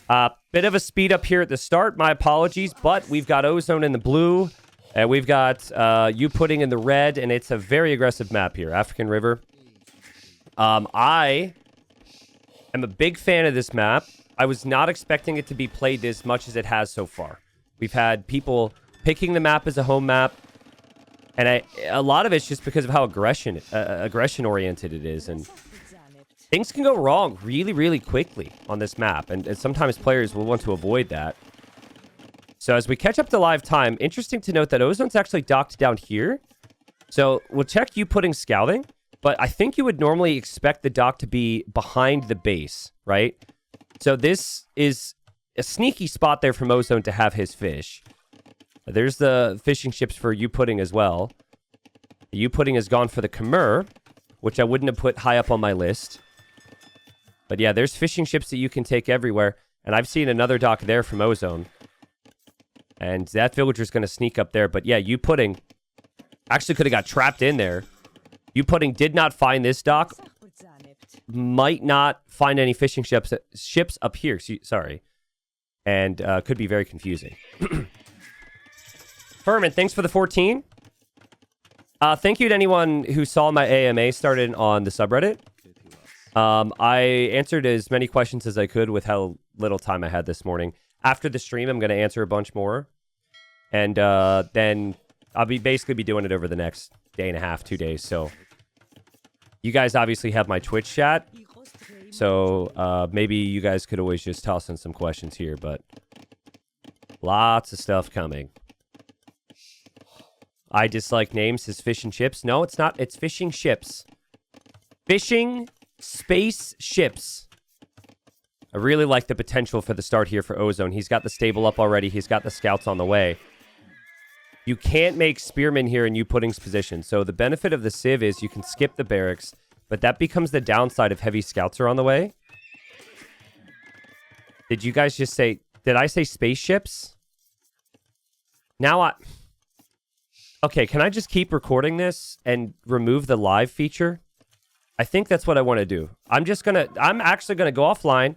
Bit of a speed up here at the start. My apologies, but we've got Ozone in the blue, and we've got Youpudding in the red, and it's a very aggressive map here, African River. I am a big fan of this map. I was not expecting it to be played as much as it has so far. We've had people picking the map as a home map, and a lot of it's just because of how aggression-oriented it is, and things can go wrong really, really quickly on this map, and sometimes players will want to avoid that. So as we catch up to live time, interesting to note that Ozone's actually docked down here. So we'll check Youpudding scouting, but I think you would normally expect the dock to be behind the base, right? So this is a sneaky spot there from Ozone to have his fish. There's the fishing ships for Youpudding as well. Youpudding has gone for the Khmer, which I wouldn't have put high up on my list. But yeah, there's fishing ships that you can take everywhere. And I've seen another dock there from Ozone. And that villager's going to sneak up there. But yeah, Youpudding actually could have got trapped in there. Youpudding did not find this dock. Might not find any fishing ships up here. Sorry. And could be very confusing. Furman, thanks for the 14. Thank you to anyone who saw my AMA started on the subreddit. I answered as many questions as I could with how little time I had this morning. After the stream, I'm going to answer a bunch more. And then I'll basically be doing it over the next day and a half, 2 days. So you guys obviously have my Twitch chat. So maybe you guys could always just toss in some questions here. But lots of stuff coming. I dislike names as fish and chips. No, it's not. It's fishing ships. Fishing space ships. I really like the potential for the start here for Ozone. He's got the stable up already. He's got the scouts on the way. You can't make spearmen here in Youpudding's position. So the benefit of the Civ is you can skip the barracks, but that becomes the downside if heavy scouts are on the way. Did you guys just say... Did I say spaceships? Now I... Okay, can I just keep recording this and remove the live feature? I think that's what I want to do. I'm actually gonna go offline,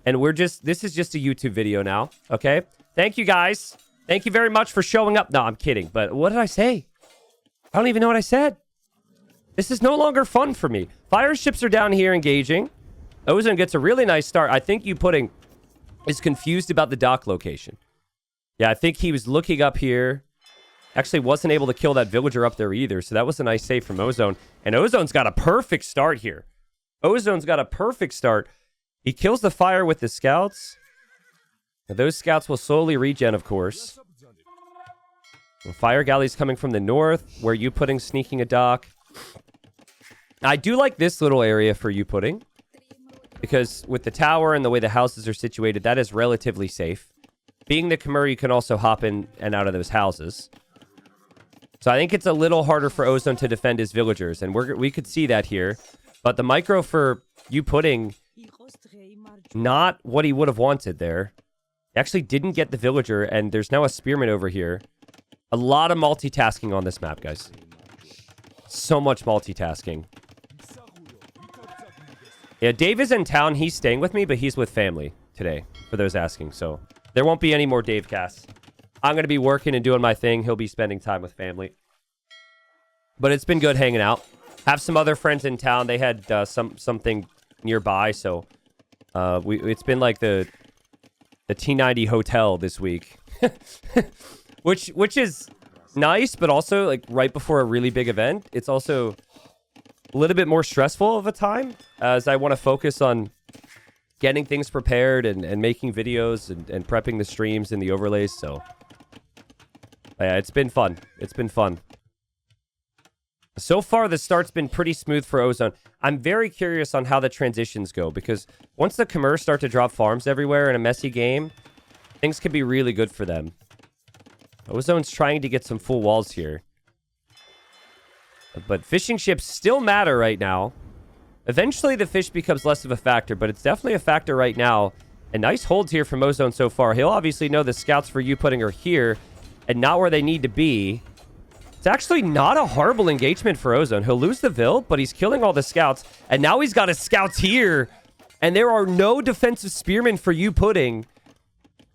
and this is just a YouTube video now, okay? Thank you, guys. Thank you very much for showing up. No, I'm kidding, but what did I say? I don't even know what I said. This is no longer fun for me. Fire ships are down here engaging. Ozone gets a really nice start. I think Youpudding is confused about the dock location. Yeah, I think he was looking up here. Actually wasn't able to kill that villager up there either, so that was a nice save from Ozone. And Ozone's got a perfect start here. Ozone's got a perfect start. He kills the fire with the scouts. Now, those scouts will slowly regen, of course. The fire galley's coming from the north, where Youpudding's sneaking a dock. I do like this little area for Youpudding, because with the tower and the way the houses are situated, that is relatively safe. Being the Khmer, you can also hop in and out of those houses. So I think it's a little harder for Ozone to defend his villagers, and we could see that here. But the micro for Youpudding, not what he would have wanted there. He actually didn't get the villager, and there's now a spearman over here. A lot of multitasking on this map, guys. So much multitasking. Yeah, Dave is in town. He's staying with me, but he's with family today, for those asking. So there won't be any more Dave casts. I'm going to be working and doing my thing. He'll be spending time with family. But it's been good hanging out. Have some other friends in town. They had something nearby, so it's been like the T90 hotel this week. which is nice, but also like right before a really big event. It's also a little bit more stressful of a time, as I want to focus on getting things prepared and making videos and prepping the streams and the overlays, so... Yeah, it's been fun. It's been fun. So far, the start's been pretty smooth for Ozone. I'm very curious on how the transitions go, because once the Khmer start to drop farms everywhere in a messy game, things could be really good for them. Ozone's trying to get some full walls here. But fishing ships still matter right now. Eventually, the fish becomes less of a factor, but it's definitely a factor right now. A nice hold here from Ozone so far. He'll obviously know the scouts for Youpudding are here, and not where they need to be. It's actually not a horrible engagement for Ozone. He'll lose the Vil, but he's killing all the scouts. And now he's got his scouts here. And there are no defensive spearmen for Youpudding.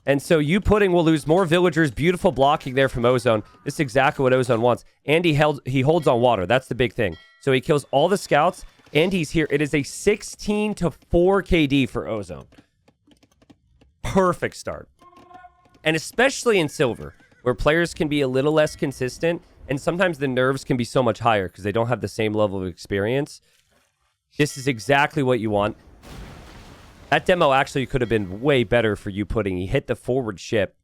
And so Youpudding will lose more villagers. Beautiful blocking there from Ozone. This is exactly what Ozone wants. And he holds on water. That's the big thing. So he kills all the scouts, and he's here. It is a 16 to 4 KD for Ozone. Perfect start. And especially in Silver, where players can be a little less consistent, and sometimes the nerves can be so much higher because they don't have the same level of experience. This is exactly what you want. That demo actually could have been way better for Youpudding. He hit the forward ship.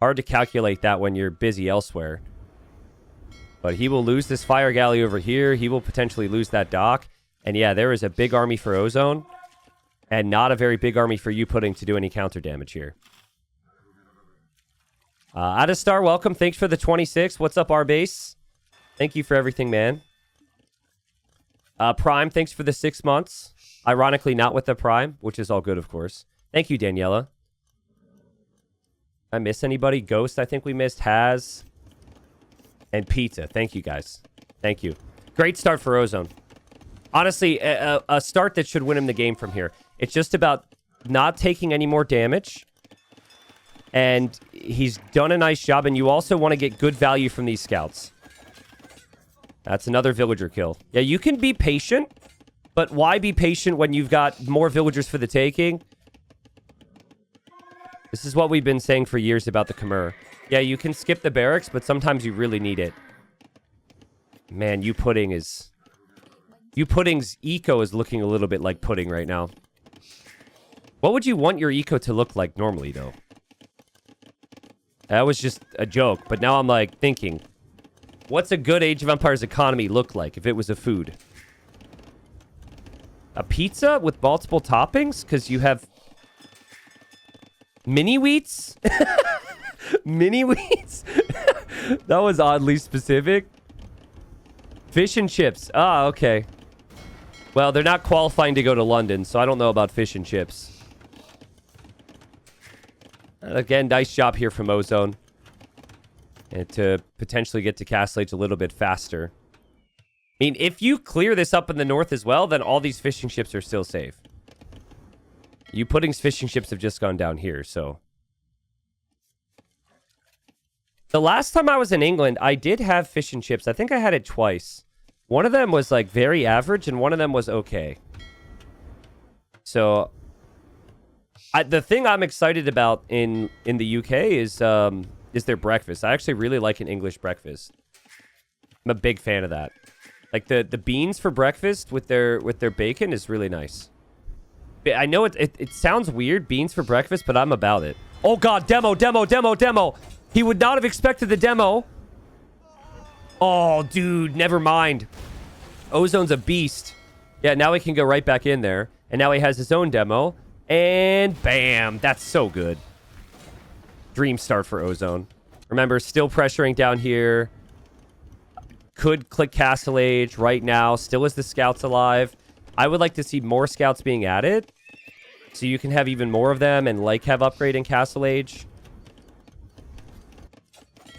Hard to calculate that when you're busy elsewhere. But he will lose this fire galley over here. He will potentially lose that dock. And yeah, there is a big army for Ozone. And not a very big army for Youpudding to do any counter damage here. Adastar, welcome. Thanks for the 26. What's up, R-Base? Thank you for everything, man. Prime, thanks for the 6 months. Ironically, not with the Prime, which is all good, of course. Thank you, Daniela. I miss anybody? Ghost, I think we missed. Haz. And Pizza. Thank you, guys. Thank you. Great start for Ozone. Honestly, a start that should win him the game from here. It's just about not taking any more damage. And he's done a nice job. And you also want to get good value from these scouts. That's another villager kill. Yeah, you can be patient. But why be patient when you've got more villagers for the taking? This is what we've been saying for years about the Khmer. Yeah, you can skip the barracks, but sometimes you really need it. Man, Youpudding's eco is looking a little bit like pudding right now. What would you want your eco to look like normally, though? That was just a joke, but now I'm like thinking, what's a good Age of Empires economy look like if it was a food? A pizza with multiple toppings? Because you have mini wheats? Mini wheats? That was oddly specific. Fish and chips. Ah, okay. Well, they're not qualifying to go to London, so I don't know about fish and chips. Again, nice job here from Ozone. And to potentially get to Castle Age a little bit faster. I mean, if you clear this up in the north as well, then all these fishing ships are still safe. Youpudding's fishing ships have just gone down here, so. The last time I was in England, I did have fishing ships. I think I had it twice. One of them was, like, very average, and one of them was okay. So, the thing I'm excited about in the UK is their breakfast. I actually really like an English breakfast. I'm a big fan of that. Like, the beans for breakfast with their bacon is really nice. I know it sounds weird, beans for breakfast, but I'm about it. Oh, God, demo. He would not have expected the demo. Oh, dude, never mind. Ozone's a beast. Yeah, now he can go right back in there. And now he has his own demo. And bam, that's so good. Dream start for Ozone. Remember, still pressuring down here. Could click Castle Age right now. Still is the scouts alive. I would like to see more scouts being added. So you can have even more of them and like have upgrade in Castle Age.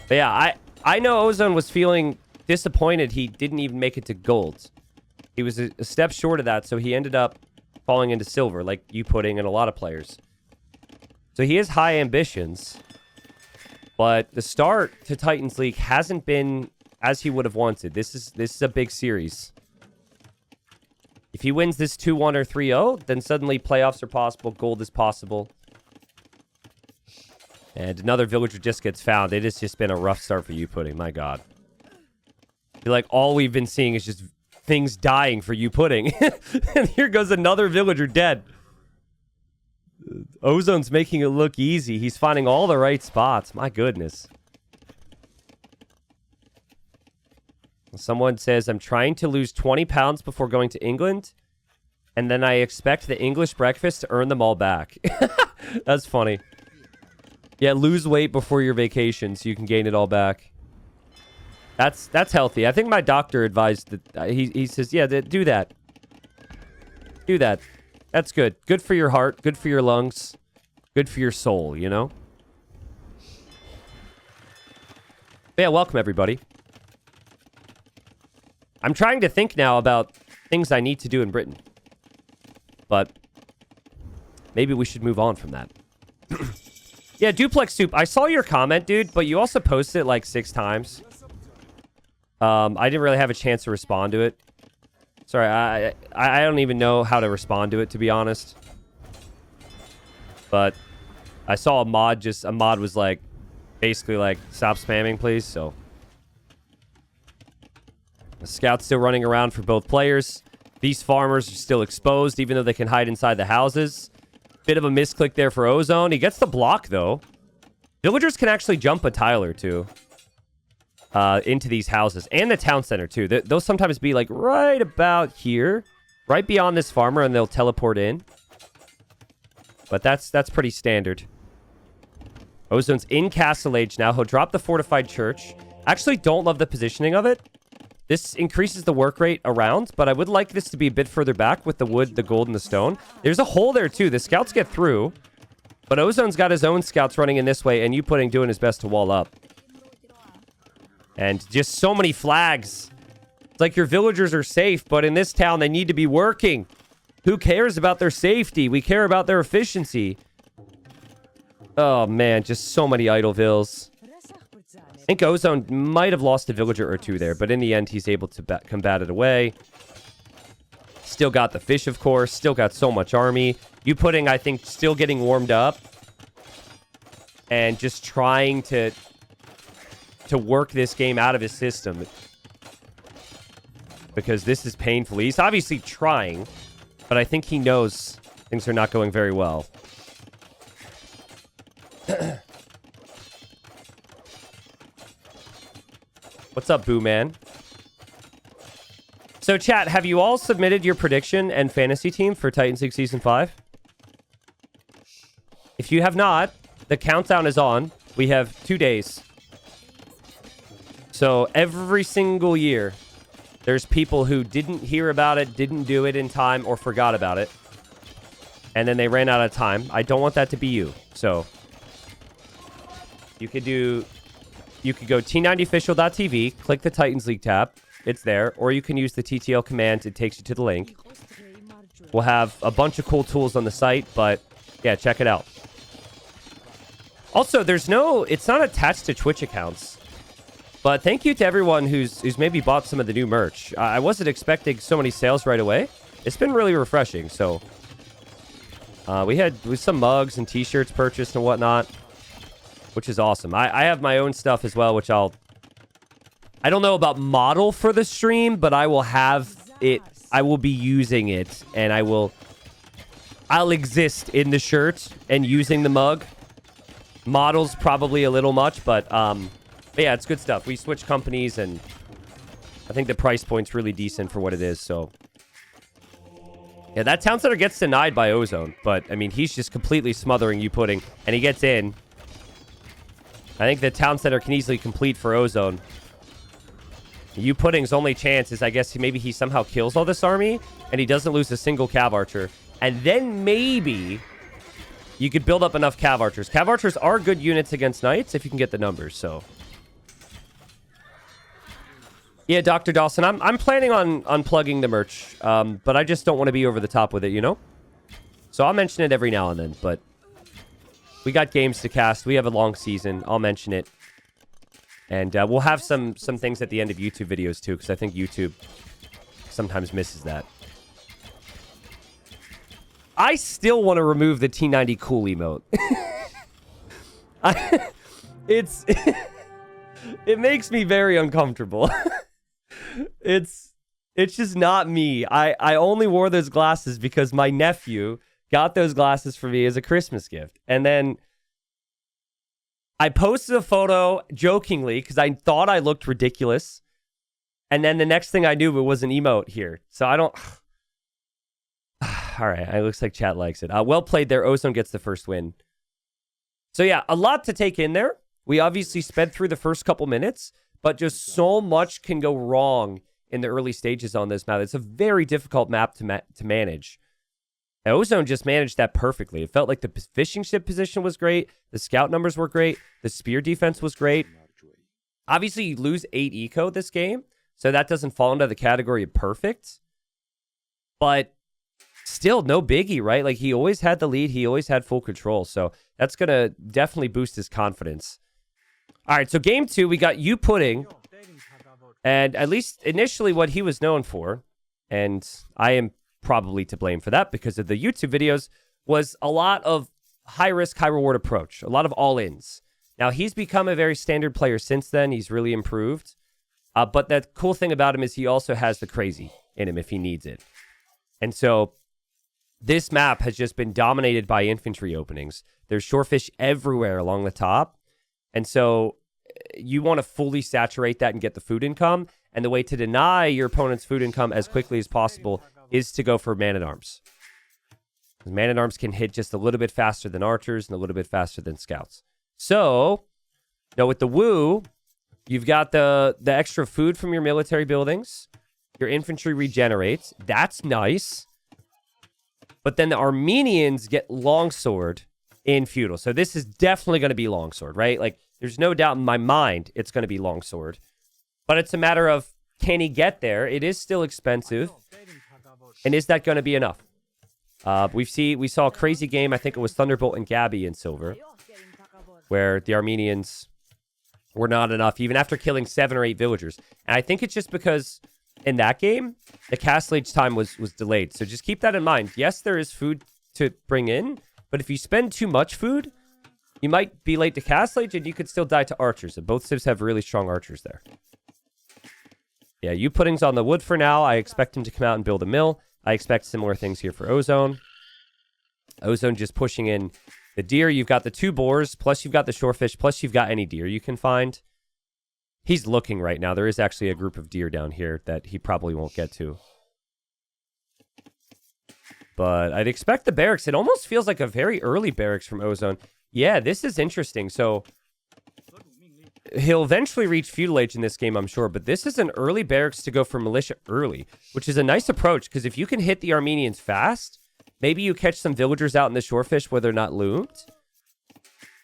But yeah, I know Ozone was feeling disappointed he didn't even make it to gold. He was a step short of that, so he ended up falling into silver, like Youpudding and a lot of players. So he has high ambitions. But the start to Titans League hasn't been as he would have wanted. This is a big series. If he wins this 2-1 or 3-0, then suddenly playoffs are possible, gold is possible. And another villager just gets found. It has just been a rough start for Youpudding, my God. I feel like all we've been seeing is just things dying for Youpudding. And here goes another villager dead. Ozone's making it look easy. He's finding all the right spots. My goodness. Someone says, I'm trying to lose 20 pounds before going to England, and then I expect the English breakfast to earn them all back. That's funny. Yeah, lose weight before your vacation so you can gain it all back. That's healthy. I think my doctor advised that. He says, yeah, do that. Do that. That's good. Good for your heart. Good for your lungs. Good for your soul, you know? But yeah, welcome, everybody. I'm trying to think now about things I need to do in Britain. But maybe we should move on from that. Yeah, Duplex Soup, I saw your comment, dude, but you also posted it like 6 times. I didn't really have a chance to respond to it. Sorry, I don't even know how to respond to it, to be honest. But I saw a mod was like, basically like, stop spamming, please, so. The scout's still running around for both players. These farmers are still exposed, even though they can hide inside the houses. Bit of a misclick there for Ozone. He gets the block, though. Villagers can actually jump a tile or two into these houses. And the town center, too. They'll sometimes be, like, right about here. Right beyond this farmer, and they'll teleport in. But that's pretty standard. Ozone's in Castle Age now. He'll drop the fortified church. Actually, don't love the positioning of it. This increases the work rate around, but I would like this to be a bit further back with the wood, the gold, and the stone. There's a hole there, too. The scouts get through, but Ozone's got his own scouts running in this way, and Youpudding doing his best to wall up. And just so many flags. It's like your villagers are safe, but in this town, they need to be working. Who cares about their safety? We care about their efficiency. Oh, man, just so many idle vills. I think Ozone might have lost a villager or two there, but in the end, he's able to combat it away. Still got the fish, of course. Still got so much army. Youpudding, I think, still getting warmed up. And just trying to work this game out of his system. Because this is painful. He's obviously trying, but I think he knows things are not going very well. What's up, Boo Man? So, chat, have you all submitted your prediction and fantasy team for Titans League Season 5? If you have not, the countdown is on. We have 2 days. So, every single year, there's people who didn't hear about it, didn't do it in time, or forgot about it. And then they ran out of time. I don't want that to be you. So, you could go T90official.tv, click the Titans League tab. It's there. Or you can use the TTL command. It takes you to the link. We'll have a bunch of cool tools on the site, but yeah, check it out. Also, it's not attached to Twitch accounts. But thank you to everyone who's maybe bought some of the new merch. I wasn't expecting so many sales right away. It's been really refreshing. So we had some mugs and t-shirts purchased and whatnot, which is awesome. I have my own stuff as well, which I don't know about model for the stream, but I will have it. I will be using it, and I'll exist in the shirt and using the mug. Model's probably a little much, but yeah, it's good stuff. We switched companies, and I think the price point's really decent for what it is, so. Yeah, that town center gets denied by Ozone, but, I mean, he's just completely smothering Youpudding, and he gets in. I think the town center can easily complete for Ozone. Youpudding's only chance is, I guess, maybe he somehow kills all this army, and he doesn't lose a single cav archer. And then maybe you could build up enough cav archers. Cav archers are good units against knights if you can get the numbers, so. Yeah, Dr. Dawson, I'm planning on unplugging the merch, but I just don't want to be over the top with it, you know? So I'll mention it every now and then, but we got games to cast. We have a long season. I'll mention it. And we'll have some things at the end of YouTube videos, too, because I think YouTube sometimes misses that. I still want to remove the T90 cool emote. It makes me very uncomfortable. It's just not me. I only wore those glasses because my nephew got those glasses for me as a Christmas gift. And then I posted a photo jokingly because I thought I looked ridiculous. And then the next thing I knew, it was an emote here. So I don't... All right, it looks like chat likes it. Well played there. Ozone gets the first win. So yeah, a lot to take in there. We obviously sped through the first couple minutes, but just so much can go wrong in the early stages on this map. It's a very difficult map to manage. And Ozone just managed that perfectly. It felt like the fishing ship position was great. The scout numbers were great. The spear defense was great. Obviously, you lose 8 eco this game, so that doesn't fall into the category of perfect. But still no biggie, right? Like, he always had the lead. He always had full control. So that's going to definitely boost his confidence. All right, so game 2, we got Youpudding. And at least initially what he was known for, and I am probably to blame for that because of the YouTube videos, was a lot of high-risk, high-reward approach, a lot of all-ins. Now, he's become a very standard player since then. He's really improved. But the cool thing about him is he also has the crazy in him if he needs it. And so this map has just been dominated by infantry openings. There's shorefish everywhere along the top. And so you want to fully saturate that and get the food income. And the way to deny your opponent's food income as quickly as possible is to go for man-at-arms. Man-at-arms can hit just a little bit faster than archers and a little bit faster than scouts. So, now with the Woo, you've got the extra food from your military buildings. Your infantry regenerates. That's nice. But then the Armenians get longsword in feudal. So this is definitely going to be longsword, right? Like, there's no doubt in my mind it's going to be longsword. But it's a matter of, can he get there? It is still expensive. And is that going to be enough? We saw a crazy game. I think it was Thunderbolt and Gabby in silver, where the Armenians were not enough, even after killing 7 or 8 villagers. And I think it's just because in that game, the castle age time was delayed. So just keep that in mind. Yes, there is food to bring in, but if you spend too much food, you might be late to castle age and you could still die to archers. And both civs have really strong archers there. Yeah, Youpudding's on the wood for now. I expect him to come out and build a mill. I expect similar things here for Ozone. Ozone just pushing in the deer. You've got the 2 boars, plus you've got the shorefish, plus you've got any deer you can find. He's looking right now. There is actually a group of deer down here that he probably won't get to. But I'd expect the barracks. It almost feels like a very early barracks from Ozone. Yeah, this is interesting. So he'll eventually reach feudal age in this game, I'm sure. But this is an early barracks to go for militia early, which is a nice approach. Because if you can hit the Armenians fast, maybe you catch some villagers out in the shorefish where they're not loomed.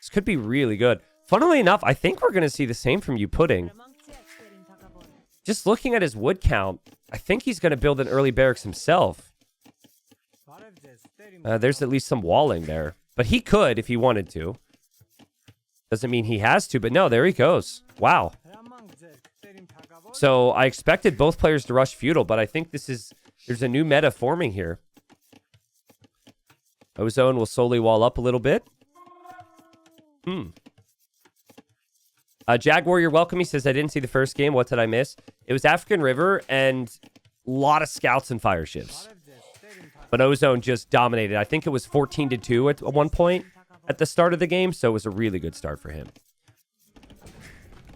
This could be really good. Funnily enough, I think we're going to see the same from Youpudding. Just looking at his wood count, I think he's going to build an early barracks himself. There's at least some walling there. But he could if he wanted to. Doesn't mean he has to, but no, there he goes. Wow. So I expected both players to rush feudal, but I think there's a new meta forming here. Ozone will slowly wall up a little bit. Jaguar, you're welcome. He says, I didn't see the first game. What did I miss? It was African River and a lot of scouts and fire ships. But Ozone just dominated. I think it was 14-2 at one point at the start of the game, so it was a really good start for him.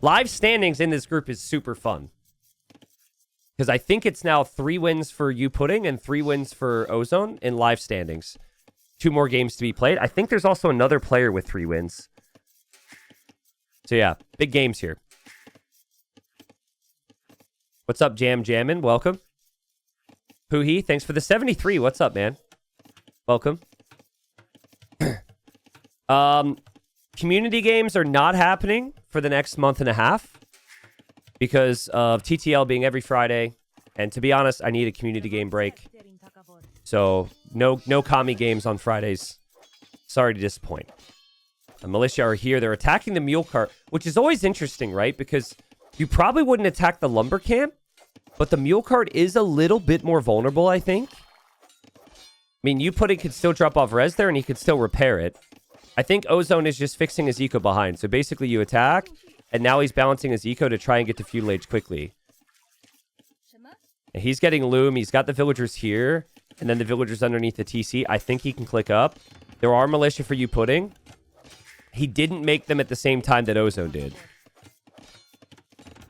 Live standings in this group is super fun. Because I think it's now 3 wins for Youpudding and 3 wins for Ozone in live standings. 2 more games to be played. I think there's also another player with 3 wins. So yeah, big games here. What's up, Jammin'? Welcome. Poohee, thanks for the 73. What's up, man? Welcome. Community games are not happening for the next month and a half because of TTL being every Friday. And to be honest, I need a community game break. So no commie games on Fridays. Sorry to disappoint. The militia are here. They're attacking the mule cart, which is always interesting, right? Because you probably wouldn't attack the lumber camp, but the mule cart is a little bit more vulnerable, I think. I mean, Youpudding could still drop off res there, and he could still repair it. I think Ozone is just fixing his eco behind. So basically, you attack, and now he's balancing his eco to try and get to feudal age quickly. And he's getting loom. He's got the villagers here, and then the villagers underneath the TC. I think he can click up. There are militia for Youpudding. He didn't make them at the same time that Ozone did.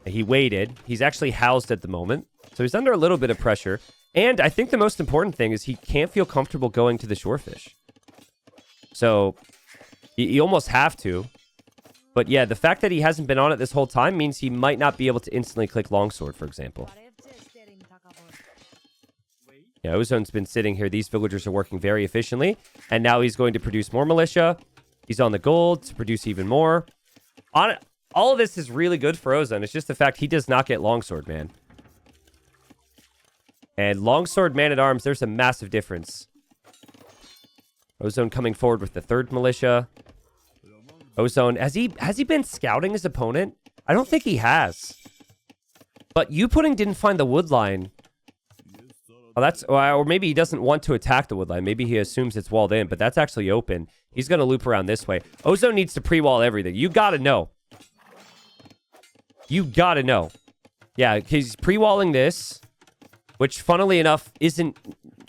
He waited. He's actually housed at the moment. So he's under a little bit of pressure. And I think the most important thing is he can't feel comfortable going to the shorefish. So you almost have to. But yeah, the fact that he hasn't been on it this whole time means he might not be able to instantly click longsword, for example. Yeah, Ozone's been sitting here. These villagers are working very efficiently. And now he's going to produce more militia. He's on the gold to produce even more. All of this is really good for Ozone. It's just the fact he does not get longsword, man. And longsword, man-at-arms, there's a massive difference. Ozone coming forward with the third militia. Ozone, has he been scouting his opponent? I don't think he has. But Youpudding didn't find the wood line. Oh, or maybe he doesn't want to attack the wood line. Maybe he assumes it's walled in, but that's actually open. He's going to loop around this way. Ozone needs to pre-wall everything. You got to know. You got to know. Yeah, he's pre-walling this, which funnily enough isn't...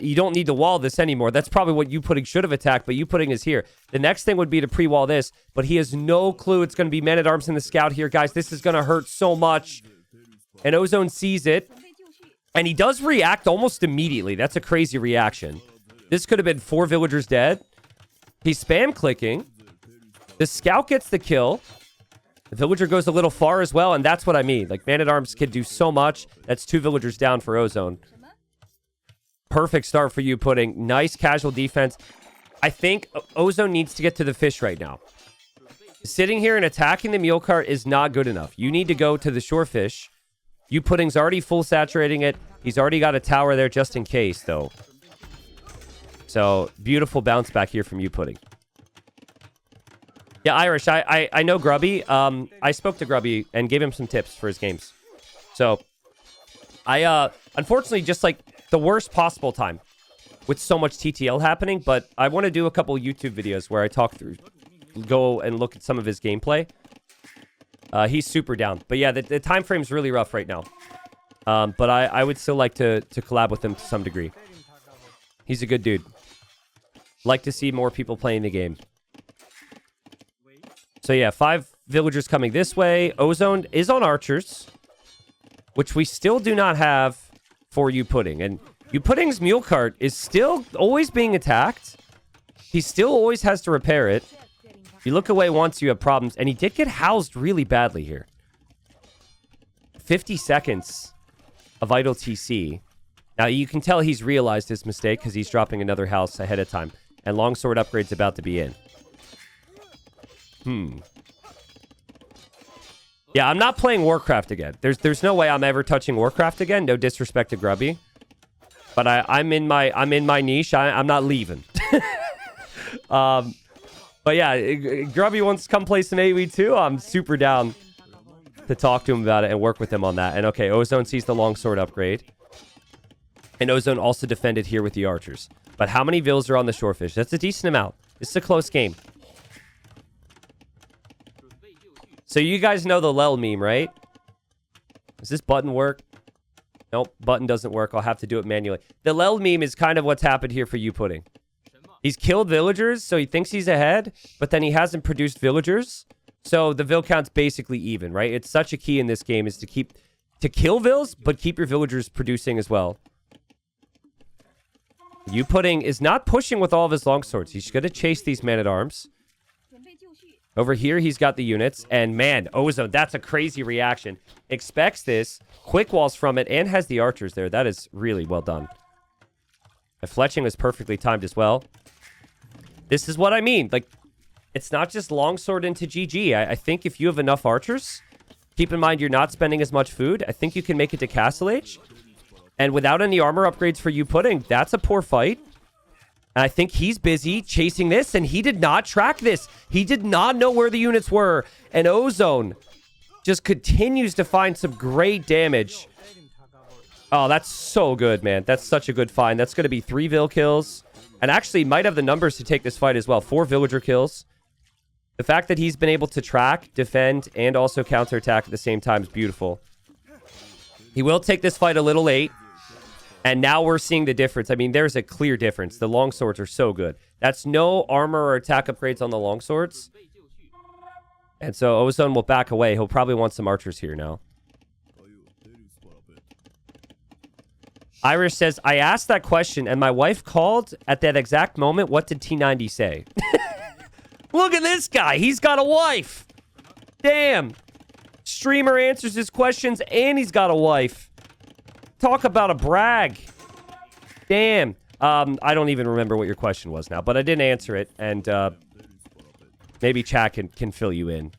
You don't need to wall this anymore. That's probably what Youpudding should have attacked, but Youpudding is here. The next thing would be to pre-wall this, but he has no clue it's going to be men-at-arms in the scout here. Guys, this is going to hurt so much. And Ozone sees it. And he does react almost immediately. That's a crazy reaction. This could have been 4 villagers dead. He's spam clicking. The scout gets the kill. The villager goes a little far as well, and that's what I mean. Like, man-at-arms can do so much. That's 2 villagers down for Ozone. Perfect start for Youpudding. Nice casual defense. I think Ozone needs to get to the fish right now. Sitting here and attacking the mule cart is not good enough. You need to go to the shore fish. Youpudding's already full saturating it. He's already got a tower there just in case, though. So, beautiful bounce back here from Youpudding. Yeah, Irish, I know Grubby. I spoke to Grubby and gave him some tips for his games. So, I, unfortunately, just like the worst possible time with so much TTL happening, but I want to do a couple YouTube videos where I go and look at some of his gameplay. He's super down. But yeah, the time frame's really rough right now. But I would still like to collab with him to some degree. He's a good dude. Like to see more people playing the game. So yeah, 5 villagers coming this way. Ozone is on archers, which we still do not have for Youpudding. And Youpudding's mule cart is still always being attacked. He still always has to repair it. You look away once, you have problems. And he did get housed really badly here. 50 seconds of idle TC. Now, you can tell he's realized his mistake because he's dropping another house ahead of time. And longsword upgrade's about to be in. Yeah, I'm not playing Warcraft again. There's no way I'm ever touching Warcraft again. No disrespect to Grubby. But I'm in my niche. I'm not leaving. But yeah, Grubby wants to come play some AoE2. I'm super down to talk to him about it and work with him on that. And okay, Ozone sees the longsword upgrade. And Ozone also defended here with the archers. But how many vills are on the shorefish? That's a decent amount. This is a close game. So you guys know the Lel meme, right? Does this button work? Nope, button doesn't work. I'll have to do it manually. The Lel meme is kind of what's happened here for Youpudding. He's killed villagers, so he thinks he's ahead, but then he hasn't produced villagers. So the vill count's basically even, right? It's such a key in this game is to kill vills, but keep your villagers producing as well. Youpudding is not pushing with all of his longswords. He's going to chase these men-at-arms. Over here, he's got the units. And man, Ozone, that's a crazy reaction. Expects this, quick walls from it, and has the archers there. That is really well done. The fletching was perfectly timed as well. This is what I mean. Like, it's not just longsword into GG. I think if you have enough archers, keep in mind you're not spending as much food. I think you can make it to Castle Age. And without any armor upgrades for Youpudding, that's a poor fight. And I think he's busy chasing this, and he did not track this. He did not know where the units were. And Ozone just continues to find some great damage. Oh, that's so good, man. That's such a good find. That's going to be 3 vill kills. And actually might have the numbers to take this fight as well. 4 villager kills. The fact that he's been able to track, defend, and also counterattack at the same time is beautiful. He will take this fight a little late. And now we're seeing the difference. I mean, there's a clear difference. The longswords are so good. That's no armor or attack upgrades on the longswords. And so Ozone will back away. He'll probably want some archers here now. Irish says, I asked that question and my wife called at that exact moment. What did T90 say? Look at this guy. He's got a wife. Damn. Streamer answers his questions and he's got a wife. Talk about a brag. Damn. I don't even remember what your question was now, but I didn't answer it, and maybe chat can fill you in.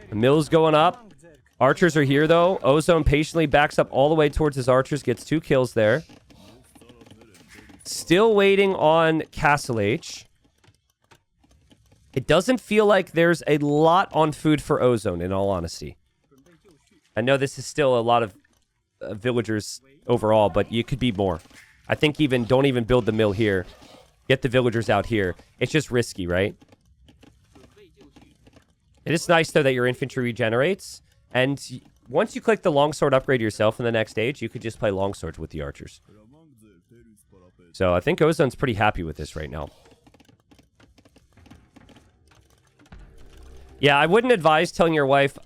The mill's going up. Archers are here, though. Ozone patiently backs up all the way towards his archers. Gets 2 kills there. Still waiting on Castle H. It doesn't feel like there's a lot on food for Ozone, in all honesty. I know this is still a lot of villagers overall, but you could be more. I think don't even build the mill here. Get the villagers out here. It's just risky, right? It is nice, though, that your infantry regenerates. And once you click the longsword upgrade yourself in the next stage, you could just play longswords with the archers. So I think Ozone's pretty happy with this right now. Yeah, I wouldn't advise telling your wife,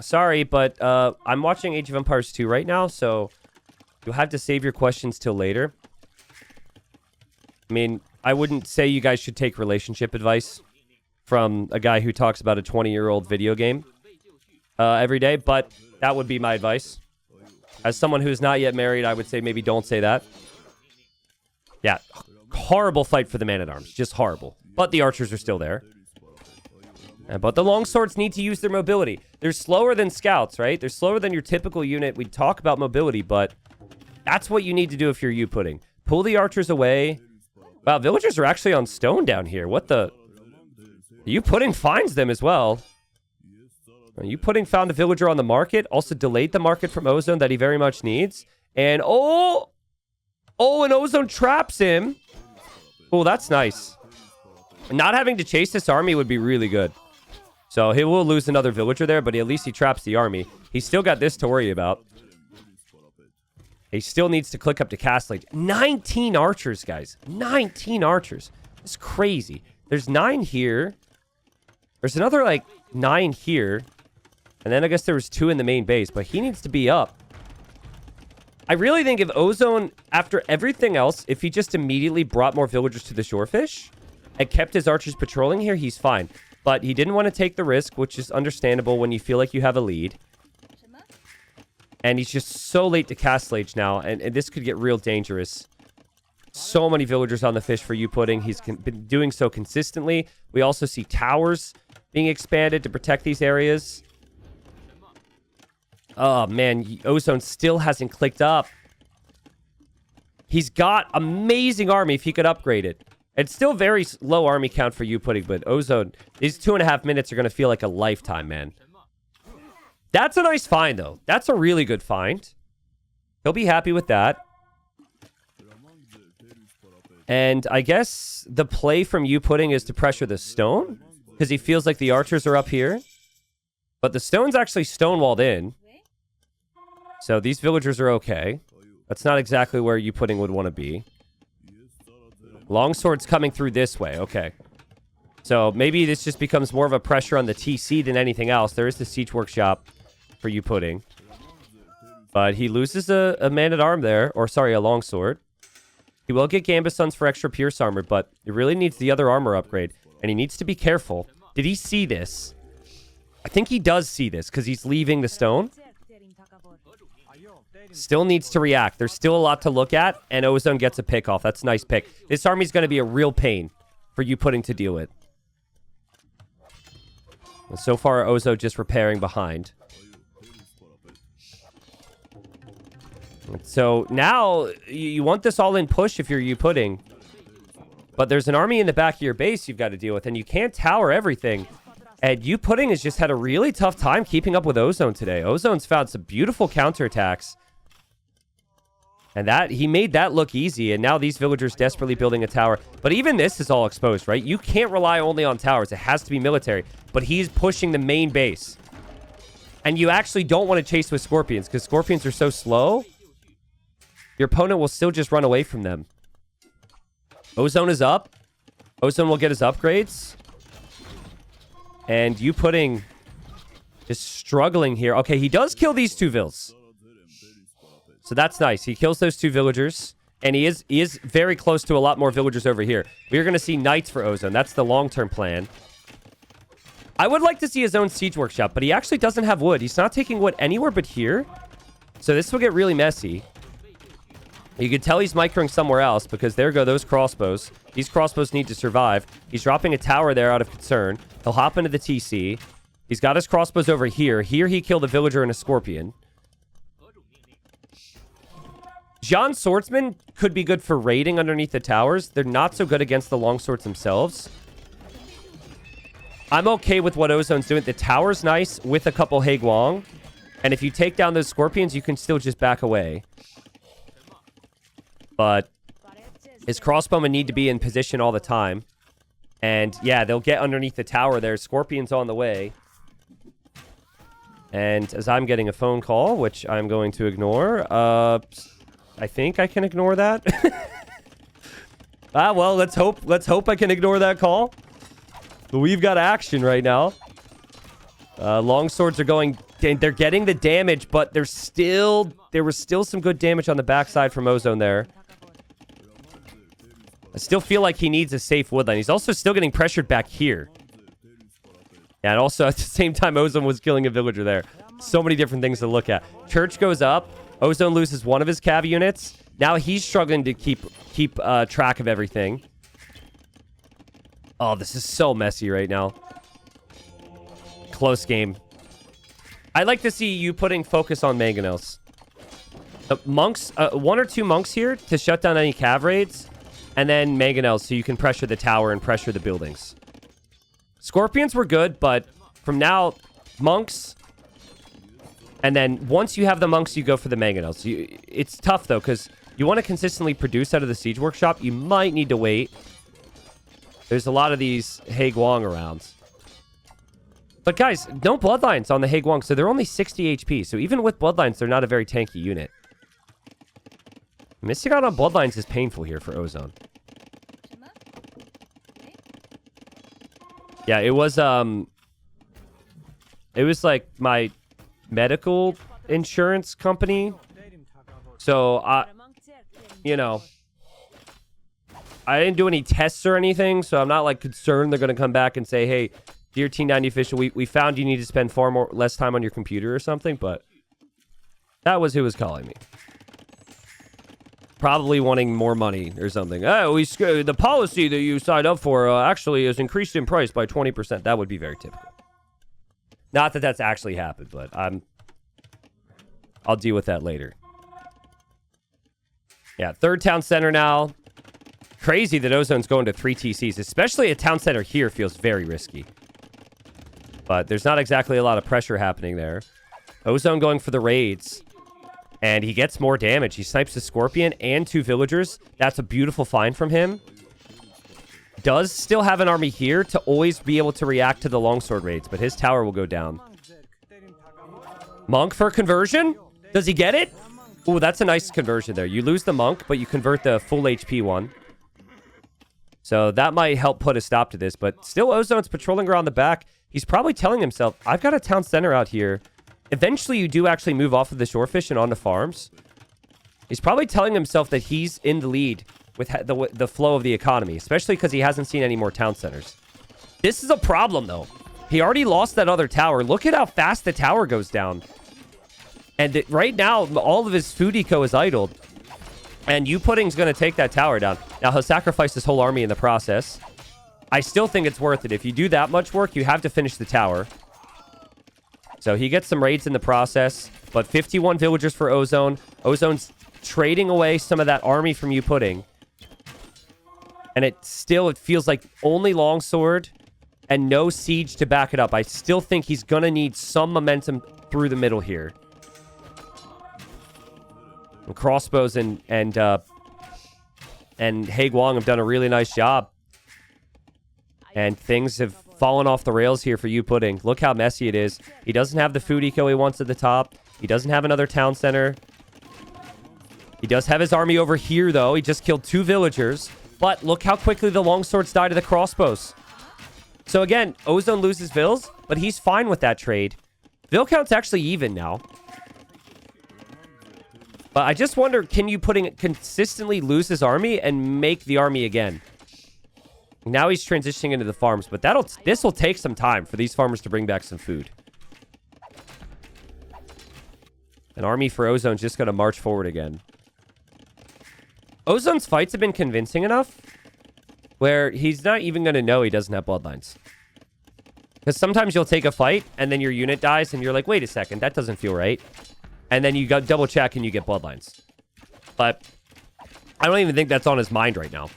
sorry, but I'm watching Age of Empires 2 right now, so you'll have to save your questions till later. I mean, I wouldn't say you guys should take relationship advice from a guy who talks about a 20-year-old video game every day, but that would be my advice. As someone who's not yet married, I would say maybe don't say that. Yeah, horrible fight for the man-at-arms. Just horrible. But the archers are still there. But the longswords need to use their mobility. They're slower than scouts, right? They're slower than your typical unit. We talk about mobility, but that's what you need to do if you're Youpudding. Pull the archers away. Wow, villagers are actually on stone down here. What the? Youpudding finds them as well. Youpudding found a villager on the market. Also delayed the market from Ozone that he very much needs. And and Ozone traps him. Oh, that's nice. Not having to chase this army would be really good. So he will lose another villager there, but at least he traps the army. He's still got this to worry about. He still needs to click up to Castle Age. 19 archers, guys. 19 archers. It's crazy. There's 9 here. There's another, 9 here. And then I guess there was 2 in the main base, but he needs to be up. I really think if Ozone, after everything else, if he just immediately brought more villagers to the shorefish and kept his archers patrolling here, he's fine. But he didn't want to take the risk, which is understandable when you feel like you have a lead. And he's just so late to Castle Age now, and this could get real dangerous. So many villagers on the fish for Youpudding. He's been doing so consistently. We also see towers being expanded to protect these areas. Oh, man. Ozone still hasn't clicked up. He's got amazing army if he could upgrade it. It's still very low army count for Youpudding, but Ozone, these 2.5 minutes are going to feel like a lifetime, man. That's a nice find, though. That's a really good find. He'll be happy with that. And I guess the play from Youpudding is to pressure the stone, because he feels like the archers are up here. But the stone's actually stonewalled in. So these villagers are okay. That's not exactly where Youpudding would want to be. Longsword's coming through this way. Okay. So maybe this just becomes more of a pressure on the TC than anything else. There is the siege workshop for Youpudding. But he loses a man-at-arm there. Or, sorry, a longsword. He will get Gambus Sons for extra pierce armor, but he really needs the other armor upgrade. And he needs to be careful. Did he see this? I think he does see this, because he's leaving the stone. Still needs to react. There's still a lot to look at, and Ozone gets a pick off. That's a nice pick. This army's going to be a real pain for Youpudding to deal with. And so far, Ozone just repairing behind. So now, you want this all-in push if you're Youpudding. But there's an army in the back of your base you've got to deal with, and you can't tower everything. And Youpudding has just had a really tough time keeping up with Ozone today. Ozone's found some beautiful counterattacks. And he made that look easy, and now these villagers desperately building a tower. But even this is all exposed, right? You can't rely only on towers. It has to be military. But he's pushing the main base. And you actually don't want to chase with scorpions, because scorpions are so slow. Your opponent will still just run away from them. Ozone is up. Ozone will get his upgrades. And Youpudding just struggling here. Okay, he does kill these 2 vills. So that's nice. He kills those 2 villagers. And he is very close to a lot more villagers over here. We're going to see knights for Ozone. That's the long-term plan. I would like to see his own siege workshop, but he actually doesn't have wood. He's not taking wood anywhere but here. So this will get really messy. You can tell he's microing somewhere else, because there go those crossbows. These crossbows need to survive. He's dropping a tower there out of concern. He'll hop into the TC. He's got his crossbows over here. Here he killed a villager and a scorpion. Jean Swordsman could be good for raiding underneath the towers. They're not so good against the longswords themselves. I'm okay with what Ozone's doing. The tower's nice with a couple Haiguang. And if you take down those scorpions, you can still just back away. But his crossbowmen need to be in position all the time. And yeah, they'll get underneath the tower there. Scorpions on the way. And as I'm getting a phone call, which I'm going to ignore, I think I can ignore that. Well, let's hope I can ignore that call. We've got action right now. Longswords are going, they're getting the damage, but there was still some good damage on the backside from Ozone there. I still feel like he needs a safe woodline. He's also still getting pressured back here. Yeah, and also at the same time, Ozone was killing a villager there. So many different things to look at. Church goes up. Ozone loses one of his cav units. Now he's struggling to keep track of everything. Oh, this is so messy right now. Close game. I'd like to see Youpudding focus on mangonels. Monks, one or two monks here to shut down any cav raids. And then mangonels so you can pressure the tower and pressure the buildings. Scorpions were good, but from now, monks. And then once you have the monks, you go for the mangonels. It's tough, though, because you want to consistently produce out of the siege workshop. You might need to wait. There's a lot of these Haiguang around. But guys, no bloodlines on the Haiguang, so they're only 60 HP. So even with bloodlines, they're not a very tanky unit. Missing out on bloodlines is painful here for Ozone. Yeah, it was like my medical insurance company. So you know, I didn't do any tests or anything, so I'm not like concerned they're gonna come back and say, hey, dear T90 official, we found you need to spend less time on your computer or something, but that was who was calling me. Probably wanting more money or something. Oh, the policy that you signed up for actually is increased in price by 20%. That would be very typical. Not that that's actually happened, but I'll deal with that later. Yeah, third town center now. Crazy that Ozone's going to 3 TCs, especially a town center here feels very risky. But there's not exactly a lot of pressure happening there. Ozone going for the raids. And he gets more damage. He snipes the Scorpion and 2 villagers. That's a beautiful find from him. Does still have an army here to always be able to react to the longsword raids, but his tower will go down. Monk for conversion? Does he get it? Ooh, that's a nice conversion there. You lose the monk, but you convert the full HP one. So that might help put a stop to this, but still Ozone's patrolling around the back. He's probably telling himself, I've got a town center out here. Eventually, you do actually move off of the shorefish and onto farms. He's probably telling himself that he's in the lead with the flow of the economy, especially because he hasn't seen any more town centers. This is a problem, though. He already lost that other tower. Look at how fast the tower goes down. And right now, all of his food eco is idled. And Youpudding's going to take that tower down. Now, he'll sacrifice his whole army in the process. I still think it's worth it. If you do that much work, you have to finish the tower. So he gets some raids in the process, but 51 villagers for Ozone. Ozone's trading away some of that army from Youpudding. And it feels like only longsword and no siege to back it up. I still think he's going to need some momentum through the middle here. And crossbows and Haiguang have done a really nice job. And things have fallen off the rails here for Youpudding. Look how messy it is. He doesn't have the food eco he wants at the top. He doesn't have another town center. He does have his army over here, though. He just killed 2 villagers. But look how quickly the longswords die to the crossbows. So again, Ozone loses vills, but he's fine with that trade. Vill count's actually even now. But I just wonder, can Youpudding consistently lose his army and make the army again? Now he's transitioning into the farms, but this will take some time for these farmers to bring back some food. An army for Ozone's just going to march forward again. Ozone's fights have been convincing enough where he's not even going to know he doesn't have bloodlines. Because sometimes you'll take a fight, and then your unit dies, and you're like, wait a second, that doesn't feel right. And then you go double check, and you get bloodlines. But I don't even think that's on his mind right now.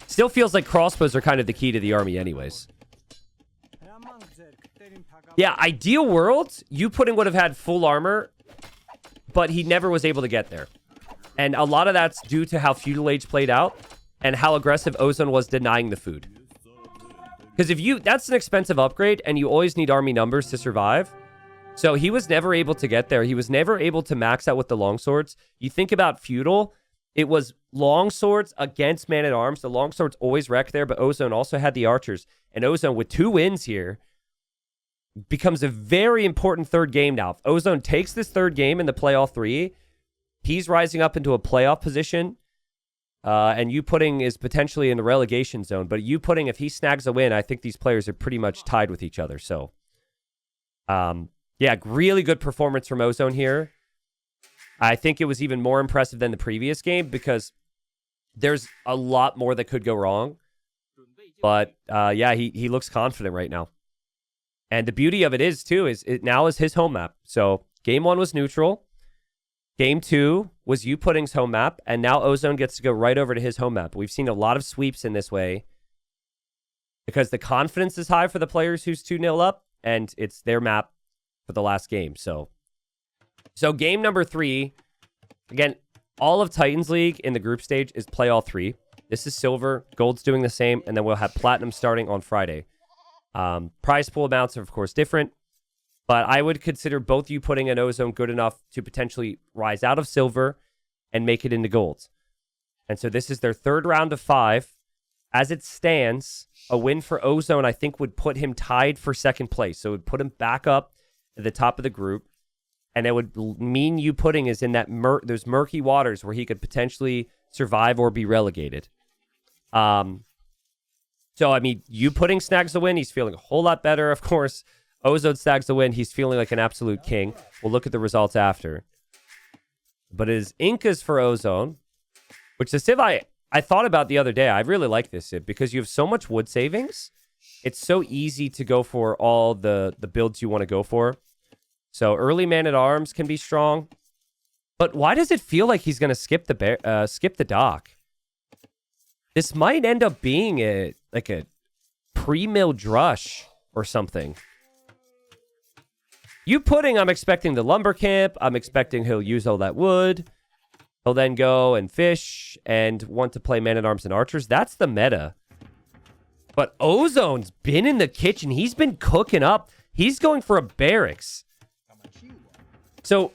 Still feels like crossbows are kind of the key to the army anyways. Yeah, ideal world, Youpudding would have had full armor, but he never was able to get there. And a lot of that's due to how Feudal Age played out and how aggressive Ozone was denying the food. Because that's an expensive upgrade, and you always need army numbers to survive. So he was never able to get there. He was never able to max out with the longswords. You think about Feudal, it was longswords against man-at-arms. The longswords always wreck there, but Ozone also had the archers. And Ozone, with 2 wins here, becomes a very important third game now. If Ozone takes this third game in the playoff 3, he's rising up into a playoff position. And Youpudding is potentially in the relegation zone. But Youpudding, if he snags a win, I think these players are pretty much tied with each other. So, yeah, really good performance from Ozone here. I think it was even more impressive than the previous game because there's a lot more that could go wrong. But, yeah, he looks confident right now. And the beauty of it is, too, is it now is his home map. So game 1 was neutral. Game 2 was Youpudding's home map. And now Ozone gets to go right over to his home map. We've seen a lot of sweeps in this way because the confidence is high for the players who's 2-0 up. And it's their map for the last game. So game number 3, again, all of Titans League in the group stage is play all 3. This is silver. Gold's doing the same. And then we'll have platinum starting on Friday. Prize pool amounts are, of course, different. But I would consider both Youpudding and Ozone good enough to potentially rise out of silver and make it into gold. And so this is their third round of 5. As it stands, a win for Ozone, I think, would put him tied for second place. So it would put him back up at the top of the group. And it would mean Youpudding is in that those murky waters where he could potentially survive or be relegated. So, I mean, Youpudding snags the win. He's feeling a whole lot better, of course. Ozone snags the win. He's feeling like an absolute king. We'll look at the results after. But it is Incas for Ozone, which the Civ I thought about the other day. I really like this Civ because you have so much wood savings. It's so easy to go for all the builds you want to go for. So early man-at-arms can be strong. But why does it feel like he's going to skip the dock? This might end up being a pre-mill drush or something. Youpudding, I'm expecting the lumber camp. I'm expecting he'll use all that wood. He'll then go and fish and want to play man-at-arms and archers. That's the meta. But Ozone's been in the kitchen. He's been cooking up. He's going for a barracks. So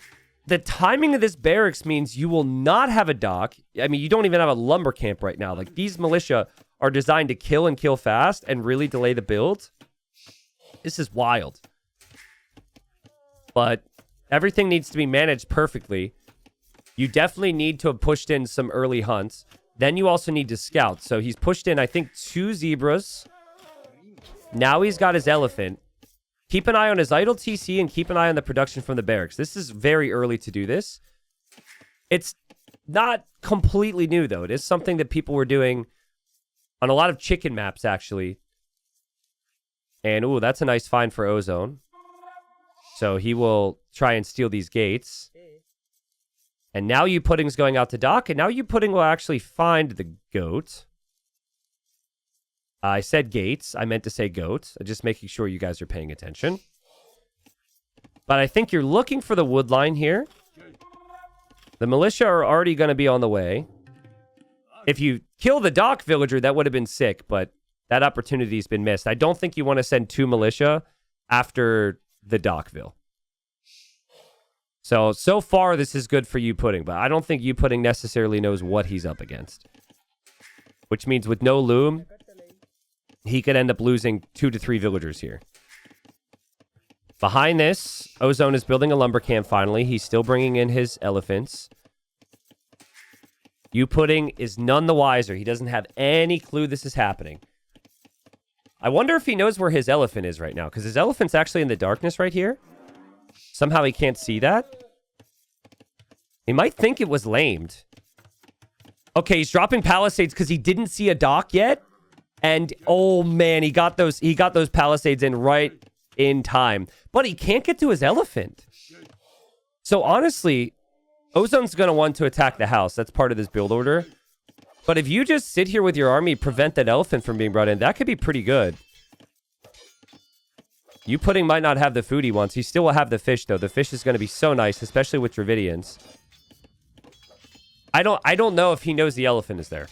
the timing of this barracks means you will not have a dock. I mean, you don't even have a lumber camp right now. Like, these militia are designed to kill and kill fast and really delay the build. This is wild. But everything needs to be managed perfectly. You definitely need to have pushed in some early hunts. Then you also need to scout. So he's pushed in, I think, 2 zebras. Now he's got his elephant. Keep an eye on his idle TC and keep an eye on the production from the barracks. This is very early to do this. It's not completely new, though. It is something that people were doing on a lot of chicken maps, actually. And, ooh, that's a nice find for Ozone. So he will try and steal these gates. And now Youpudding's going out to dock. And now Youpudding will actually find the goat. I said gates. I meant to say goat. Just making sure you guys are paying attention. But I think you're looking for the wood line here. The militia are already going to be on the way. If you kill the dock villager, that would have been sick. But that opportunity's been missed. I don't think you want to send 2 militia after the Dockville. So far, this is good for Youpudding, but I don't think Youpudding necessarily knows what he's up against. Which means with no loom, he could end up losing 2 to 3 villagers here. Behind this, Ozone is building a lumber camp finally. He's still bringing in his elephants. Youpudding is none the wiser. He doesn't have any clue this is happening. I wonder if he knows where his elephant is right now, because his elephant's actually in the darkness right here. Somehow he can't see that. He might think it was lamed. Okay, he's dropping palisades because he didn't see a dock yet. And oh man, he got those palisades in right in time. But he can't get to his elephant. So honestly, Ozone's going to want to attack the house. That's part of this build order. But if you just sit here with your army, prevent that elephant from being brought in, that could be pretty good. Youpudding might not have the food he wants. He still will have the fish, though. The fish is going to be so nice, especially with Dravidians. I don't know if he knows the elephant is there.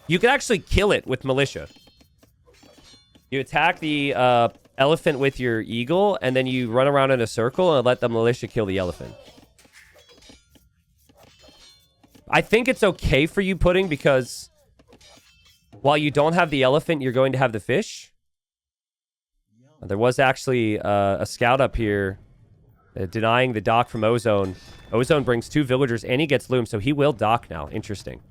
You can actually kill it with militia. You attack the elephant with your eagle, and then you run around in a circle and let the militia kill the elephant. I think it's okay for Youpudding because while you don't have the elephant, you're going to have the fish. There was actually a scout up here denying the dock from Ozone. Ozone brings 2 villagers and he gets loom, so he will dock now. Interesting.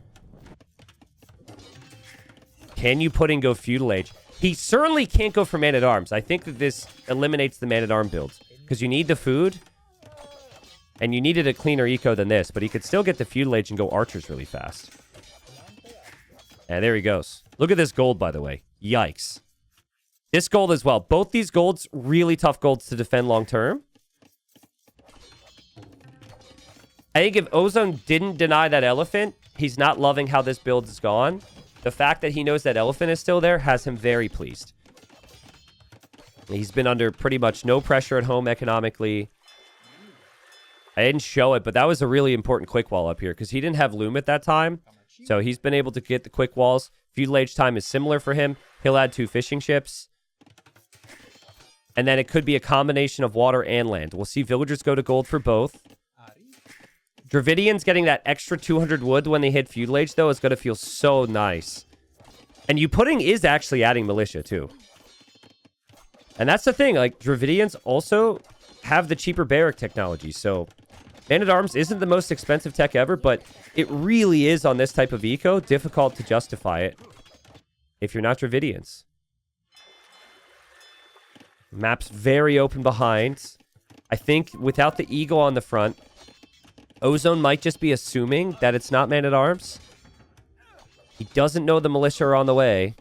Can Youpudding go feudal age? He certainly can't go for man-at-arms. I think that this eliminates the man-at-arm build because you need the food and you needed a cleaner eco than this, but he could still get the feudal age and go archers really fast. And there he goes. Look at this gold, by the way. Yikes. This gold as well. Both these golds, really tough golds to defend long-term. I think if Ozone didn't deny that elephant, he's not loving how this build is gone. The fact that he knows that elephant is still there has him very pleased. He's been under pretty much no pressure at home economically. I didn't show it, but that was a really important quick wall up here because he didn't have loom at that time. So he's been able to get the quick walls. Feudal age time is similar for him. He'll add 2 fishing ships. And then it could be a combination of water and land. We'll see villagers go to gold for both. Dravidians getting that extra 200 wood when they hit feudal age, though, is going to feel so nice. And Youpudding is actually adding militia, too. And that's the thing. Like, Dravidians also have the cheaper barrack technology. So, man-at-arms isn't the most expensive tech ever, but it really is on this type of eco difficult to justify it if you're not Dravidians. Map's very open behind. I think without the eagle on the front, Ozone might just be assuming that it's not man-at-arms. He doesn't know the militia are on the way.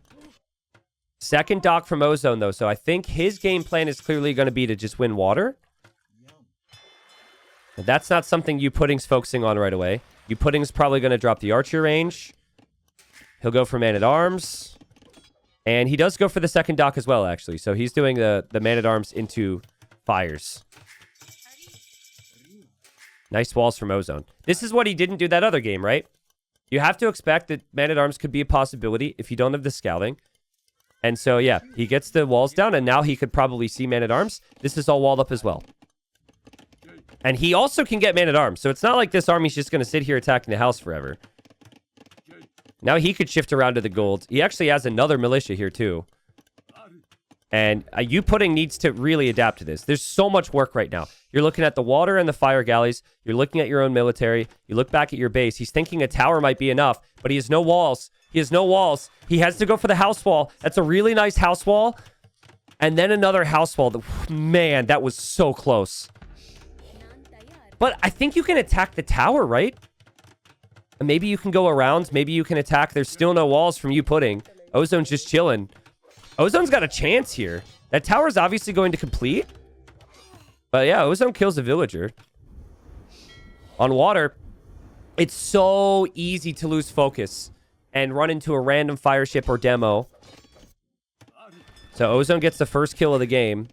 Second dock from Ozone, though, so I think his game plan is clearly going to be to just win water. But that's not something Youpudding's focusing on right away. Youpudding's probably going to drop the archer range. He'll go for man-at-arms. And he does go for the second dock as well, actually. So he's doing the man-at-arms into fires. Nice walls from Ozone. This is what he didn't do that other game, right? You have to expect that man-at-arms could be a possibility if you don't have the scouting. And so, yeah, he gets the walls down, and now he could probably see man-at-arms. This is all walled up as well. And he also can get man-at-arms, so it's not like this army's just going to sit here attacking the house forever. Now he could shift around to the gold. He actually has another militia here, too. And Youpudding needs to really adapt to this. There's so much work right now. You're looking at the water and the fire galleys. You're looking at your own military. You look back at your base. He's thinking a tower might be enough, but he has no walls. He has no walls. He has to go for the house wall. That's a really nice house wall. And then another house wall. Man, that was so close. But I think you can attack the tower, right? And maybe you can go around. Maybe you can attack. There's still no walls from Youpudding. Ozone's just chilling. Ozone's got a chance here. That tower's obviously going to complete. But yeah, Ozone kills a villager. On water, it's so easy to lose focus and run into a random fire ship or demo. So Ozone gets the first kill of the game.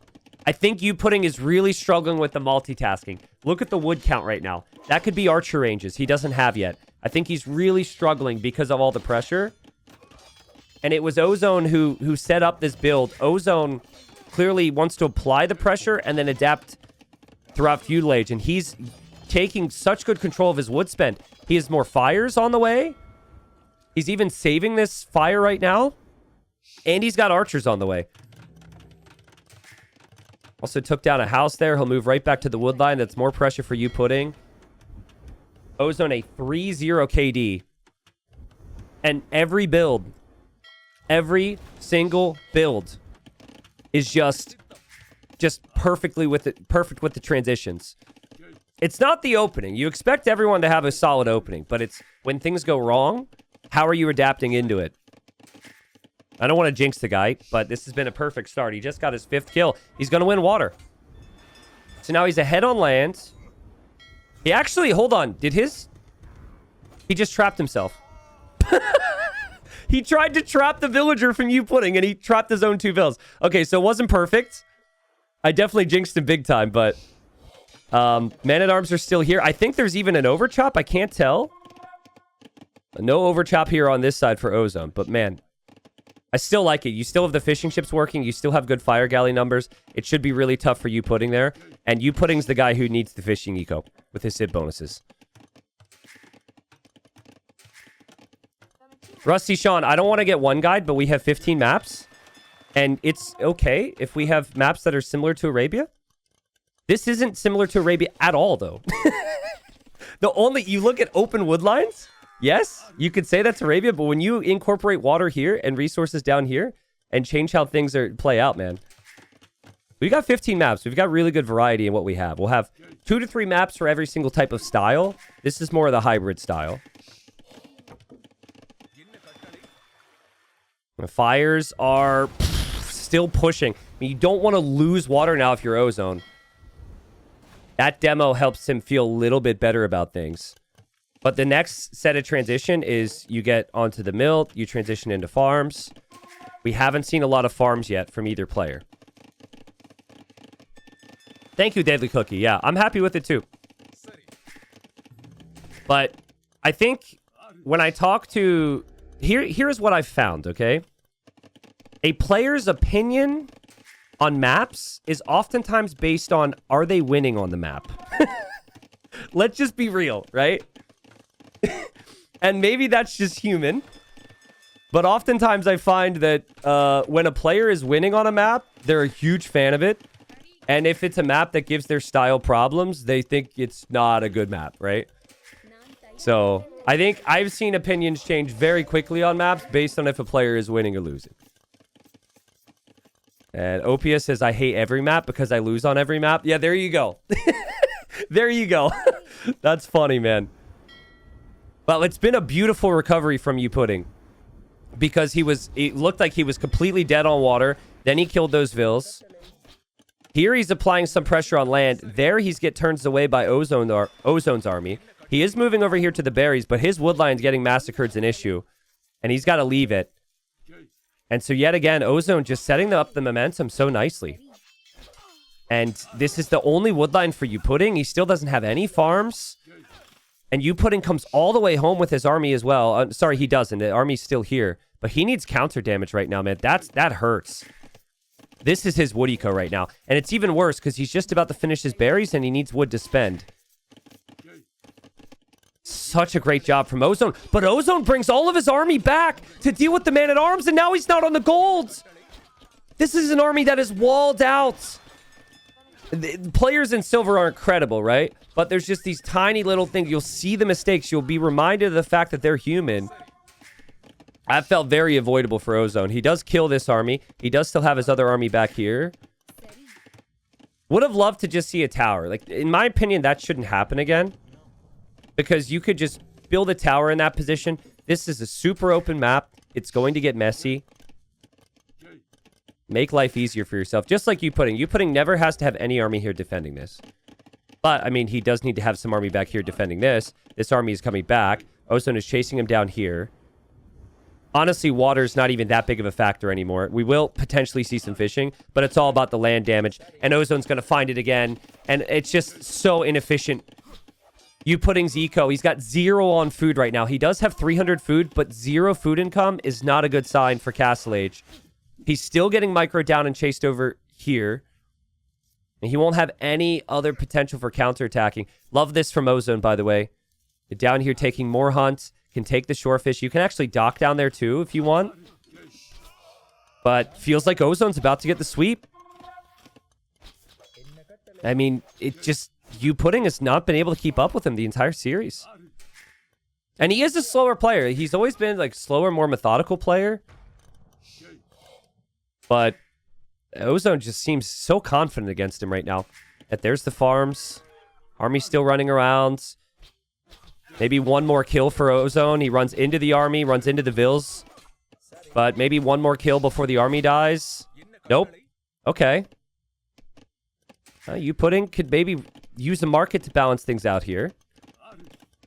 I think Youpudding is really struggling with the multitasking. Look at the wood count right now. That could be archer ranges he doesn't have yet. I think he's really struggling because of all the pressure. And it was Ozone who set up this build. Ozone clearly wants to apply the pressure and then adapt throughout feudal age. And he's taking such good control of his wood spend. He has more fires on the way. He's even saving this fire right now. And he's got archers on the way. Also took down a house there. He'll move right back to the wood line. That's more pressure for Youpudding. Ozone a 3-0 KD. And every build, every single build is just perfectly with it, perfect with the transitions. It's not the opening. You expect everyone to have a solid opening, but it's when things go wrong, how are you adapting into it? I don't want to jinx the guy, but this has been a perfect start. He just got his 5th kill. He's going to win water. So now he's ahead on land. He actually, hold on. He just trapped himself. He tried to trap the villager from Youpudding, and he trapped his own 2 vills. Okay, so it wasn't perfect. I definitely jinxed him big time, but man-at-arms are still here. I think there's even an overchop. I can't tell. No overchop here on this side for Ozone, but man, I still like it. You still have the fishing ships working. You still have good fire galley numbers. It should be really tough for Youpudding there, and Youpudding's the guy who needs the fishing eco with his SID bonuses. Rusty Sean, I don't want to get one guide, but we have 15 maps. And it's okay if we have maps that are similar to Arabia. This isn't similar to Arabia at all, though. You look at open woodlines, yes, you could say that's Arabia, but when you incorporate water here and resources down here and change how things play out, man. We've got 15 maps. We've got really good variety in what we have. We'll have 2 to 3 maps for every single type of style. This is more of the hybrid style. The fires are still pushing. I mean, you don't want to lose water now if you're Ozone. That demo helps him feel a little bit better about things. But the next set of transition is you get onto the mill, you transition into farms. We haven't seen a lot of farms yet from either player. Thank you, Deadly Cookie. Yeah, I'm happy with it too. But I think when I talk to... Here's what I've found, okay? A player's opinion on maps is oftentimes based on, are they winning on the map? Let's just be real, right? And maybe that's just human. But oftentimes I find that when a player is winning on a map, they're a huge fan of it. And if it's a map that gives their style problems, they think it's not a good map, right? So I think I've seen opinions change very quickly on maps based on if a player is winning or losing. And Opia says, I hate every map because I lose on every map. Yeah, there you go. There you go. That's funny, man. Well, it's been a beautiful recovery from Youpudding. Because it looked like he was completely dead on water. Then he killed those vills. Here he's applying some pressure on land. There he's turns away by Ozone's army. He is moving over here to the berries, but his woodline's getting massacred is an issue. And he's got to leave it. And so yet again, Ozone just setting up the momentum so nicely. And this is the only woodline for Youpudding. He still doesn't have any farms. And Youpudding comes all the way home with his army as well. Sorry, he doesn't. The army's still here. But he needs counter damage right now, man. That hurts. This is his wood eco right now. And it's even worse because he's just about to finish his berries and he needs wood to spend. Such a great job from Ozone. But Ozone brings all of his army back to deal with the man-at-arms, and now he's not on the golds. This is an army that is walled out. The players in silver are incredible, right? But there's just these tiny little things. You'll see the mistakes. You'll be reminded of the fact that they're human. That felt very avoidable for Ozone. He does kill this army. He does still have his other army back here. Would have loved to just see a tower. Like, in my opinion, that shouldn't happen again. Because you could just build a tower in that position. This is a super open map. It's going to get messy. Make life easier for yourself. Just like Youpudding. Youpudding never has to have any army here defending this. But, I mean, he does need to have some army back here defending this. This army is coming back. Ozone is chasing him down here. Honestly, water's not even that big of a factor anymore. We will potentially see some fishing, but it's all about the land damage. And Ozone's going to find it again. And it's just so inefficient. Youpudding's eco, he's got 0 on food right now. He does have 300 food, but 0 food income is not a good sign for Castle Age. He's still getting micro down and chased over here. And he won't have any other potential for counterattacking. Love this from Ozone, by the way. Down here taking more hunts. Can take the shorefish. You can actually dock down there too if you want. But feels like Ozone's about to get the sweep. I mean, it just... Youpudding has not been able to keep up with him the entire series. And he is a slower player. He's always been like slower, more methodical player. But Ozone just seems so confident against him right now. That there's the farms. Army still running around. Maybe one more kill for Ozone. He runs into the army, runs into the vills. But maybe one more kill before the army dies. Nope. Okay. Youpudding could maybe use the market to balance things out here.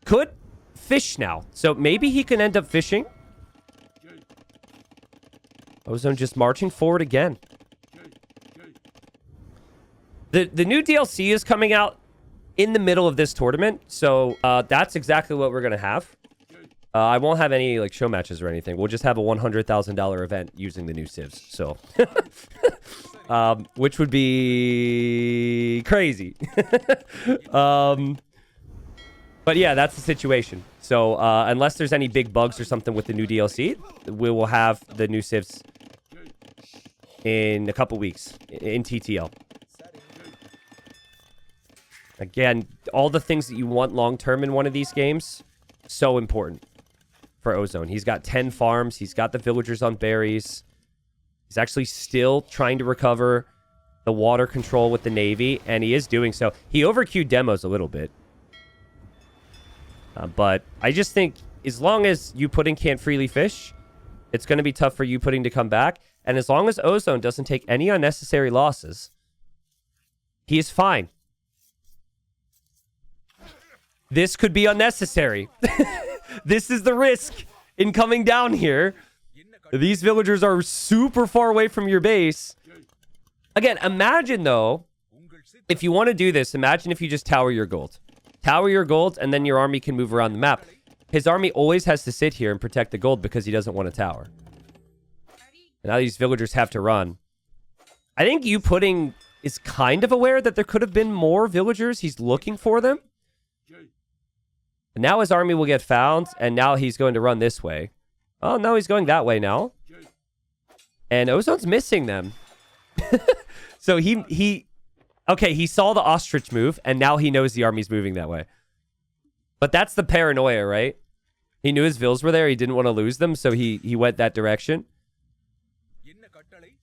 Could fish now. So maybe he can end up fishing. Ozone just marching forward again. The new DLC is coming out in the middle of this tournament. So that's exactly what we're going to have. I won't have any like show matches or anything. We'll just have a $100,000 event using the new civs. So, which would be crazy. But yeah, that's the situation. So unless there's any big bugs or something with the new DLC, we will have the new civs in a couple weeks in TTL. Again, all the things that you want long-term in one of these games, so important for Ozone. He's got 10 farms. He's got the villagers on berries. He's actually still trying to recover the water control with the Navy, and he is doing so. He overqueued demos a little bit. But I just think as long as Youpudding can't freely fish, it's going to be tough for Youpudding to come back. And as long as Ozone doesn't take any unnecessary losses, he is fine. This could be unnecessary. This is the risk in coming down here. These villagers are super far away from your base. Again, imagine, though, if you want to do this, imagine if you just tower your gold. Tower your gold, and then your army can move around the map. His army always has to sit here and protect the gold because he doesn't want to tower. And now these villagers have to run. I think Youpudding is kind of aware that there could have been more villagers. He's looking for them. And now his army will get found, and now he's going to run this way. Oh, no, he's going that way now. And Ozone's missing them. So okay, he saw the ostrich move, and now he knows the army's moving that way. But that's the paranoia, right? He knew his vills were there. He didn't want to lose them, so he went that direction.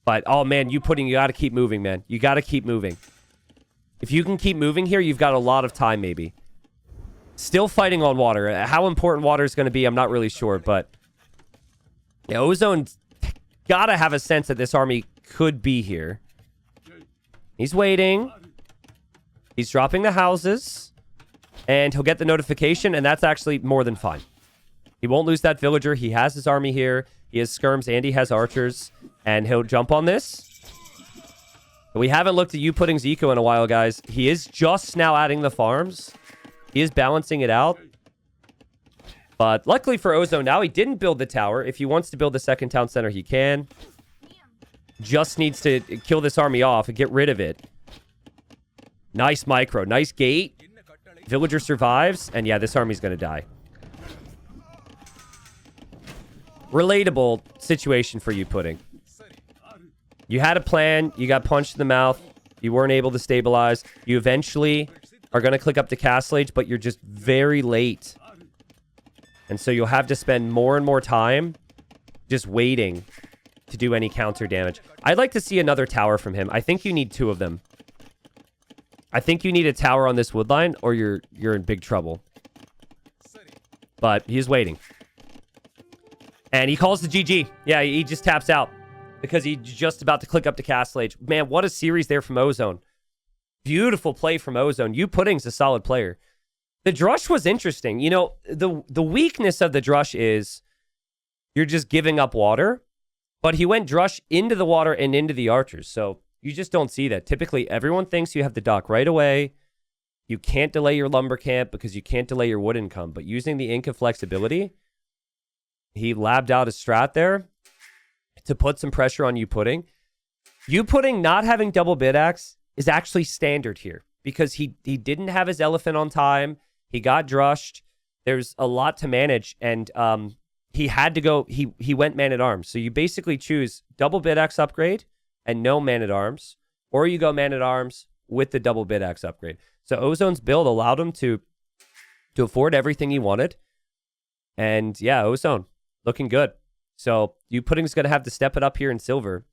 But, oh, man, you got to keep moving, man. You got to keep moving. If you can keep moving here, you've got a lot of time, maybe. Still fighting on water. How important water is going to be, I'm not really sure, but yeah, Ozone's got to have a sense that this army could be here. He's waiting. He's dropping the houses, and he'll get the notification, and that's actually more than fine. He won't lose that villager. He has his army here. He has skirms, and he has archers, and he'll jump on this. We haven't looked at Youpudding's eco in a while, guys. He is just now adding the farms. He is balancing it out. But luckily for Ozone now, he didn't build the tower. If he wants to build the second town center, he can. Just needs to kill this army off and get rid of it. Nice micro. Nice gate. Villager survives. And yeah, this army's going to die. Relatable situation for Youpudding. You had a plan. You got punched in the mouth. You weren't able to stabilize. You eventually are going to click up to Castle Age, but you're just very late. And so you'll have to spend more and more time just waiting to do any counter damage. I'd like to see another tower from him. I think you need 2 of them. I think you need a tower on this wood line, or you're in big trouble. But he's waiting. And he calls the GG. Yeah, he just taps out because he's just about to click up to Castle Age. Man, what a series there from Ozone. Beautiful play from Ozone. Youpudding's a solid player. The Drush was interesting. You know, the weakness of the Drush is you're just giving up water. But he went Drush into the water and into the archers. So you just don't see that. Typically, everyone thinks you have to dock right away. You can't delay your lumber camp because you can't delay your wood income. But using the Inca flexibility, he labbed out a strat there to put some pressure on Youpudding. Youpudding not having double bid axe is actually standard here because he didn't have his elephant on time. He got drushed. There's a lot to manage, and he had to go. He went man at arms. So you basically choose double bid axe upgrade and no man at arms, or you go man at arms with the double bid axe upgrade. So Ozone's build allowed him to afford everything he wanted, and yeah, Ozone looking good. So Youpudding's going to have to step it up here in silver.